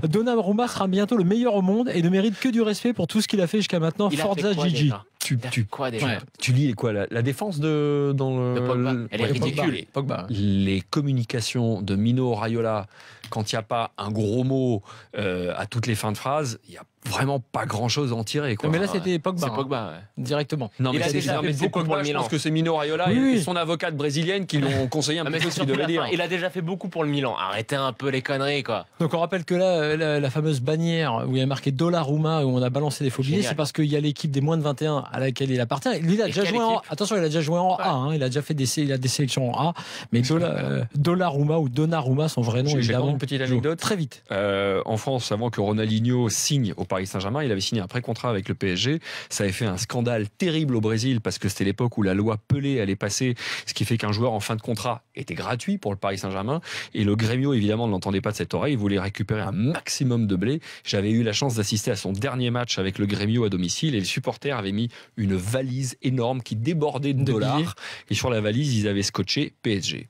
Donnarumma sera bientôt le meilleur au monde et ne mérite que du respect pour tout ce qu'il a fait jusqu'à maintenant. Forza Gigi. Tu lis quoi la défense de Pogba. Elle est ridicule. Pogba. Les communications de Mino Raiola, quand il n'y a pas un gros mot à toutes les fins de phrase, il n'y a vraiment pas grand chose à en tirer, quoi. Mais là c'était Pogba. C'est Pogba, directement. Non, il mais a déjà fait beaucoup pour le je Milan. pense que c'est Mino Raiola et son avocate brésilienne qui l'ont conseillé un peu ce qu'il devait dire. Il a déjà fait beaucoup pour le Milan. Arrêtez un peu les conneries, quoi. Donc on rappelle que là, la fameuse bannière où il y a marqué Donnarumma, où on a balancé des faux billets, c'est parce qu'il y a l'équipe des moins de 21 à laquelle il appartient. Lui, il a déjà joué attention, il a déjà joué en A, hein, il a déjà fait des sélections en A, mais Donnarumma ou Donnarumma, son vrai nom, évidemment. Une petite anecdote. Très vite. En France, avant que Ronaldinho signe au Paris Saint-Germain, il avait signé un pré-contrat avec le PSG. Ça avait fait un scandale terrible au Brésil parce que c'était l'époque où la loi Pelé allait passer, ce qui fait qu'un joueur en fin de contrat était gratuit pour le Paris Saint-Germain. Et le Grêmio, évidemment, ne l'entendait pas de cette oreille. Il voulait récupérer un maximum de blé. J'avais eu la chance d'assister à son dernier match avec le Grêmio à domicile et les supporters avaient mis une valise énorme qui débordait de dollars. Billets. Et sur la valise, ils avaient scotché PSG.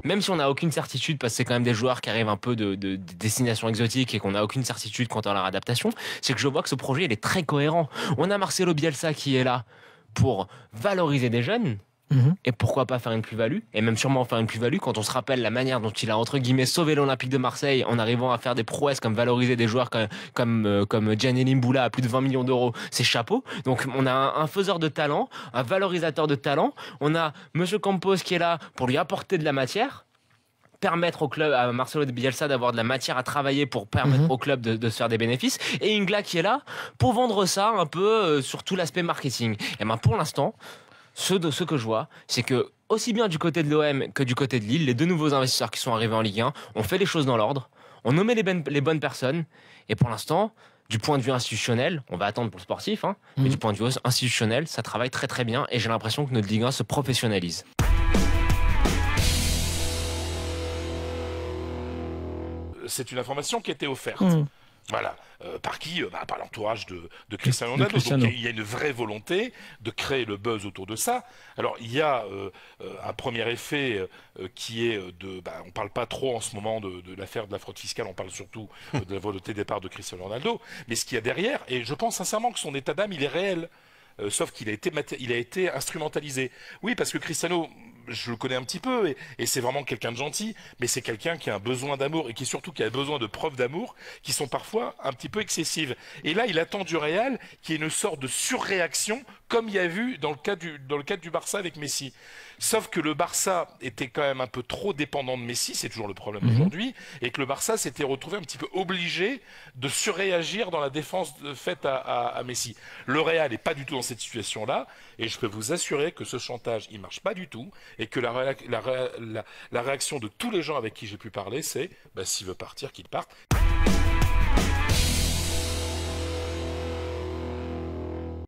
Même si on n'a aucune certitude, parce que c'est quand même des joueurs qui arrivent un peu de destinations exotiques et qu'on n'a aucune certitude quant à leur adaptation, c'est que je vois que ce projet il est très cohérent. On a Marcelo Bielsa qui est là pour valoriser des jeunes. Et pourquoi pas faire une plus-value, et même sûrement faire une plus-value quand on se rappelle la manière dont il a entre guillemets sauvé l'Olympique de Marseille en arrivant à faire des prouesses comme valoriser des joueurs comme Gianni Mboula à plus de 20 millions d'euros, c'est chapeau. Donc on a un faiseur de talent, un valorisateur de talent, on a Monsieur Campos qui est là pour lui apporter de la matière, permettre au club, à Marcelo Bielsa d'avoir de la matière à travailler pour permettre au club de se faire des bénéfices, et Ingla qui est là pour vendre ça un peu sur tout l'aspect marketing. Et ben pour l'instant, ce que je vois, c'est que aussi bien du côté de l'OM que du côté de Lille, les deux nouveaux investisseurs qui sont arrivés en Ligue 1 ont fait les choses dans l'ordre, ont nommé les bonnes personnes, et pour l'instant, du point de vue institutionnel, on va attendre pour le sportif, hein, mais du point de vue institutionnel, ça travaille très très bien, et j'ai l'impression que notre Ligue 1 se professionnalise. C'est une information qui a été offerte. Voilà. Par qui? Par l'entourage de Cristiano Ronaldo. Donc il y a une vraie volonté de créer le buzz autour de ça. Alors il y a un premier effet qui est on parle pas trop en ce moment de l'affaire de la fraude fiscale, on parle surtout de la volonté de départ de Cristiano Ronaldo. Mais ce qu'il y a derrière, et je pense sincèrement que son état d'âme, il est réel. Sauf qu'il a été instrumentalisé. Oui, parce que Cristiano, je le connais un petit peu, et c'est vraiment quelqu'un de gentil, mais c'est quelqu'un qui a un besoin d'amour, et qui surtout qui a besoin de preuves d'amour, qui sont parfois un petit peu excessives. Et là, il attend du Real qu'il y ait une sorte de surréaction, comme il y a vu dans le cadre du Barça avec Messi. Sauf que le Barça était quand même un peu trop dépendant de Messi, c'est toujours le problème aujourd'hui, et que le Barça s'était retrouvé un petit peu obligé de surréagir dans la défense faite à Messi. Le Real n'est pas du tout dans cette situation-là, et je peux vous assurer que ce chantage, il marche pas du tout, et que la réaction de tous les gens avec qui j'ai pu parler, c'est s'il veut partir, qu'il parte.